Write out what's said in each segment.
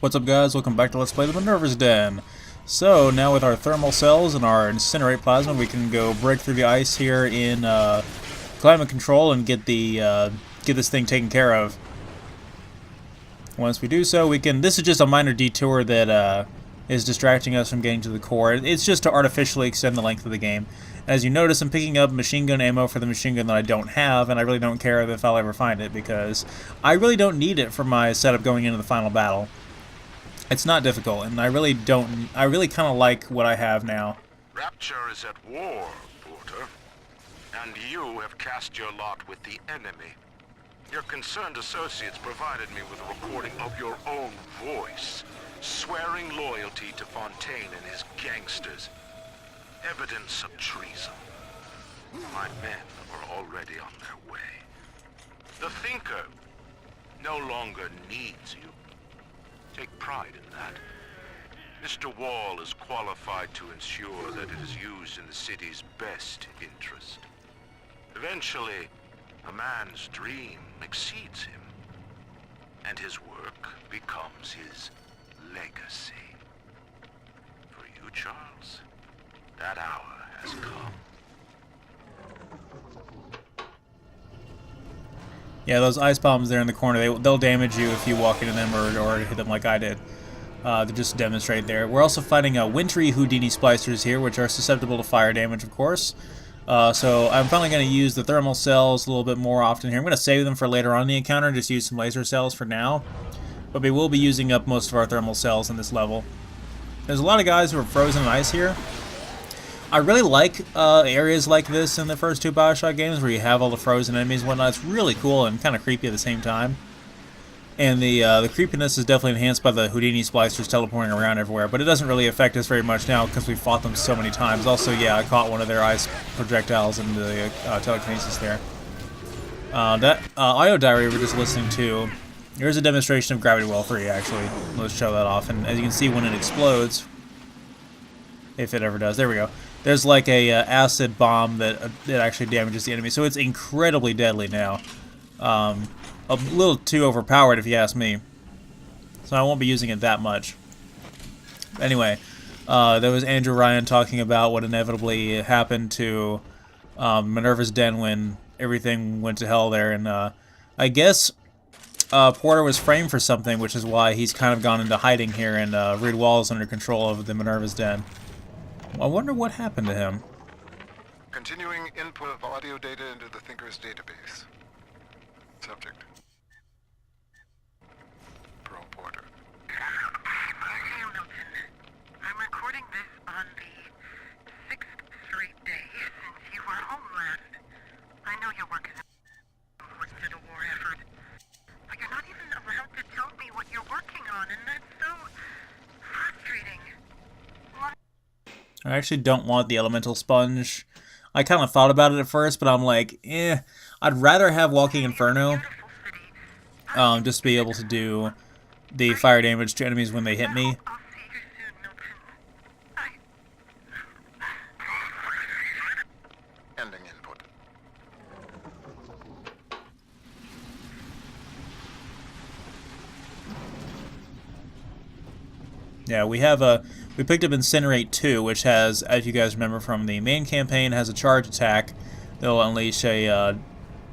What's up, guys? Welcome back to Let's Play the Minerva's Den. So, now with our thermal cells and our incinerate plasma, we can go break through the ice here in climate control and get this thing taken care of. Once we do so, we can... This is just a minor detour that is distracting us from getting to the core. It's just to artificially extend the length of the game. As you notice, I'm picking up machine gun ammo for the machine gun that I don't have, and I really don't care if I'll ever find it, because I really don't need it for my setup going into the final battle. It's not difficult, and I really kind of like what I have now. Rapture is at war, Porter. And you have cast your lot with the enemy. Your concerned associates provided me with a recording of your own voice, swearing loyalty to Fontaine and his gangsters. Evidence of treason. My men are already on their way. The Thinker no longer needs you. Take pride in that. Mr. Wall is qualified to ensure that it is used in the city's best interest. Eventually, a man's dream exceeds him, and his work becomes his legacy. For you, Charles, that hour has come. Yeah, those ice bombs there in the corner, they'll damage you if you walk into them or hit them like I did. To just demonstrate there. We're also fighting wintry Houdini splicers here, which are susceptible to fire damage, of course. So I'm finally going to use the thermal cells a little bit more often here. I'm going to save them for later on in the encounter, just use some laser cells for now. But we will be using up most of our thermal cells in this level. There's a lot of guys who are frozen in ice here. I really like areas like this in the first two Bioshock games where you have all the frozen enemies and whatnot. It's really cool and kind of creepy at the same time. And the creepiness is definitely enhanced by the Houdini splicers teleporting around everywhere, but it doesn't really affect us very much now because we've fought them so many times. Also, yeah, I caught one of their ice projectiles in the telekinesis there. That audio diary we're just listening to, here's a demonstration of Gravity Well 3, actually. Let's show that off. And as you can see, when it explodes, if it ever does, there we go. There's like a acid bomb that actually damages the enemy, so it's incredibly deadly now. A little too overpowered if you ask me. So I won't be using it that much. Anyway, there was Andrew Ryan talking about what inevitably happened to Minerva's Den when everything went to hell there, and I guess Porter was framed for something, which is why he's kind of gone into hiding here, and Reed Wall is under control of the Minerva's Den. I wonder what happened to him. Continuing input of audio data into the Thinker's database. Subject. Pro Porter. Hey, Milton. I'm recording this on the 6th straight day since you were home last. I know your work is important to the war effort, but you're not even allowed to tell me what you're working on, and that's so frustrating. I actually don't want the elemental sponge. I kind of thought about it at first, but I'm like, I'd rather have Walking Inferno, just to be able to do the fire damage to enemies when they hit me. I'll see you soon, Milton. Ending input. Yeah, we picked up Incinerate 2, which has, as you guys remember from the main campaign, has a charge attack that will unleash a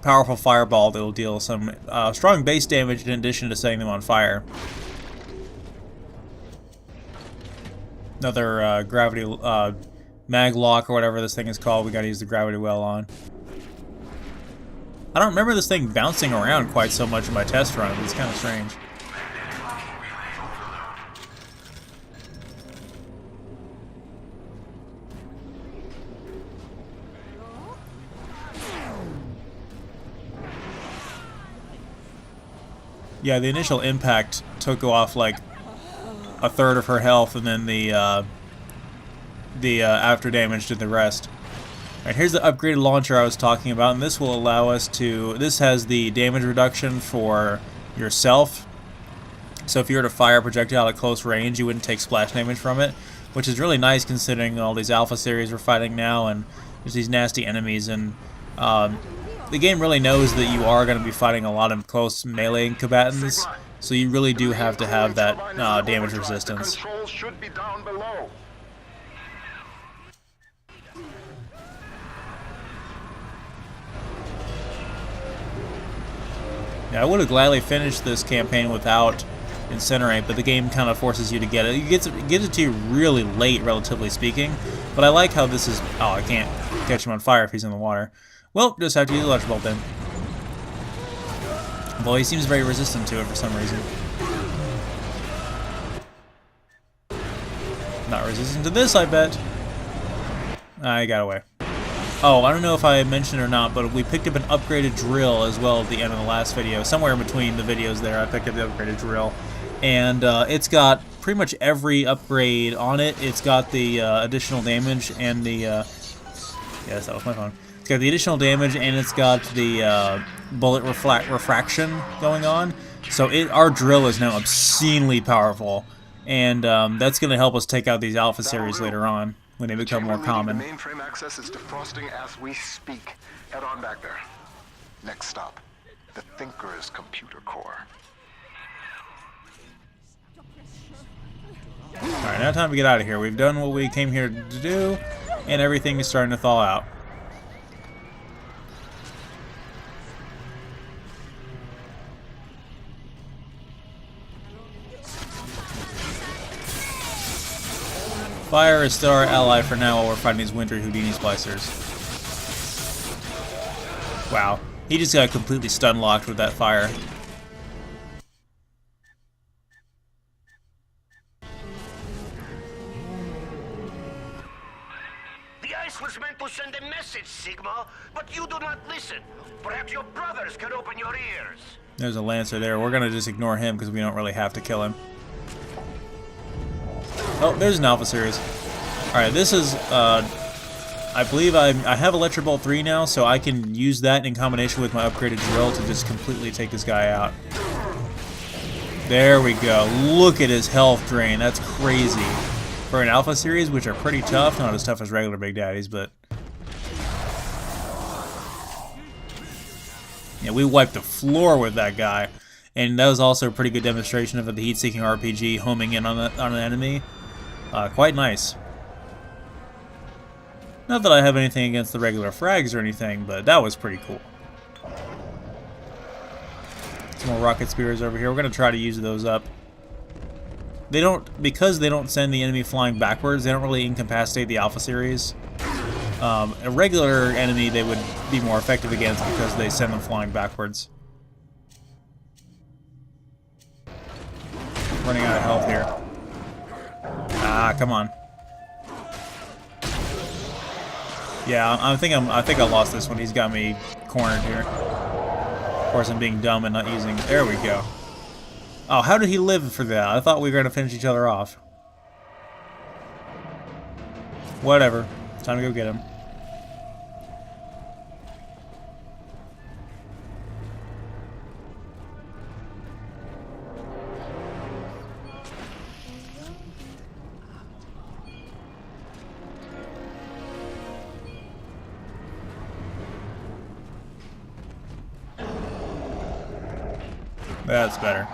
powerful fireball that will deal some strong base damage in addition to setting them on fire. Another gravity mag lock or whatever this thing is called. We got to use the gravity well on. I don't remember this thing bouncing around quite so much in my test run. It's kind of strange. Yeah, the initial impact took off like a third of her health, and then the after damage did the rest. Alright, here's the upgraded launcher I was talking about, and this will allow us to... This has the damage reduction for yourself. So if you were to fire a projectile at close range, you wouldn't take splash damage from it, which is really nice considering all these alpha series we're fighting now, and there's these nasty enemies, and the game really knows that you are going to be fighting a lot of close melee combatants, So you really do have to have that damage resistance. The controls should be down below. Yeah, I would have gladly finished this campaign without Incinerate, but the game kind of forces you to get it. It gives it to you really late, relatively speaking. But I like how this is... Oh, I can't catch him on fire if he's in the water. Well, just have to use Electro Bolt then. Though he seems very resistant to it for some reason. Not resistant to this, I bet. I got away. Oh, I don't know if I mentioned or not, but we picked up an upgraded drill as well at the end of the last video. Somewhere in between the videos there, I picked up the upgraded drill. And it's got pretty much every upgrade on it. It's got the additional damage and the... yes, that was my phone. It's got the additional damage and it's got the bullet refraction going on. So our drill is now obscenely powerful. And that's going to help us take out these Alpha series later on, when they become more common. The mainframe access is defrosting as we speak. Head on back there. Next stop, the Thinker's computer core. Alright, now time to get out of here. We've done what we came here to do, and everything is starting to thaw out. Fire is still our ally for now while we're fighting these wintry Houdini splicers. Wow, he just got completely stun locked with that fire. The ice was meant to send a message, Sigma, but you do not listen. Perhaps your brothers can open your ears. There's a Lancer there. We're gonna just ignore him because we don't really have to kill him. Oh, there's an Alpha series. Alright, this is, I believe I have Electro Bolt 3 now, so I can use that in combination with my upgraded drill to just completely take this guy out. There we go. Look at his health drain. That's crazy. For an Alpha series, which are pretty tough, not as tough as regular Big Daddies, but... yeah, we wiped the floor with that guy. And that was also a pretty good demonstration of the heat-seeking RPG homing in on an enemy. Quite nice. Not that I have anything against the regular frags or anything, but that was pretty cool. Some more rocket spears over here. We're going to try to use those up. They don't, because they don't send the enemy flying backwards, they don't really incapacitate the Alpha series. A regular enemy they would be more effective against because they send them flying backwards. Running out of health here. Ah, come on. Yeah, I think I lost this one. He's got me cornered here. Of course, I'm being dumb and not using. There we go. Oh, how did he live for that? I thought we were gonna finish each other off. Whatever. Time to go get him. That's better.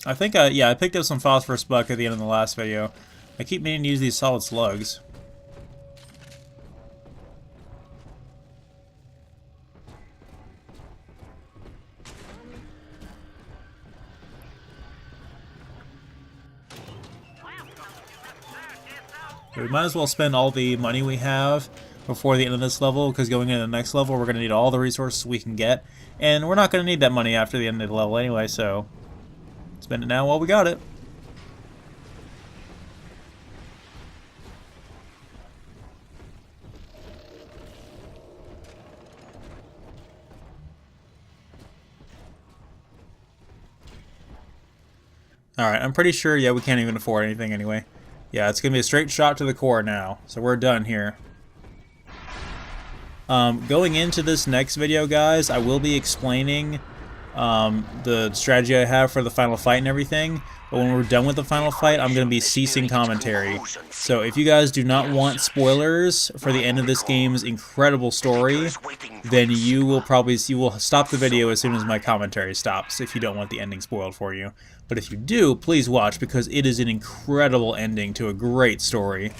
I think I picked up some phosphorus buck at the end of the last video. I keep meaning to use these solid slugs. We might as well spend all the money we have before the end of this level, because going into the next level we're going to need all the resources we can get, and we're not going to need that money after the end of the level anyway, so spend it now while we got it. Alright, I'm pretty sure, yeah, we can't even afford anything anyway. Yeah, it's going to be a straight shot to the core now, so we're done here. Going into this next video, guys, I will be explaining the strategy I have for the final fight and everything. But when we're done with the final fight, I'm going to be ceasing commentary. So if you guys do not want spoilers for the end of this game's incredible story, then you will stop the video as soon as my commentary stops if you don't want the ending spoiled for you. But if you do, please watch, because it is an incredible ending to a great story.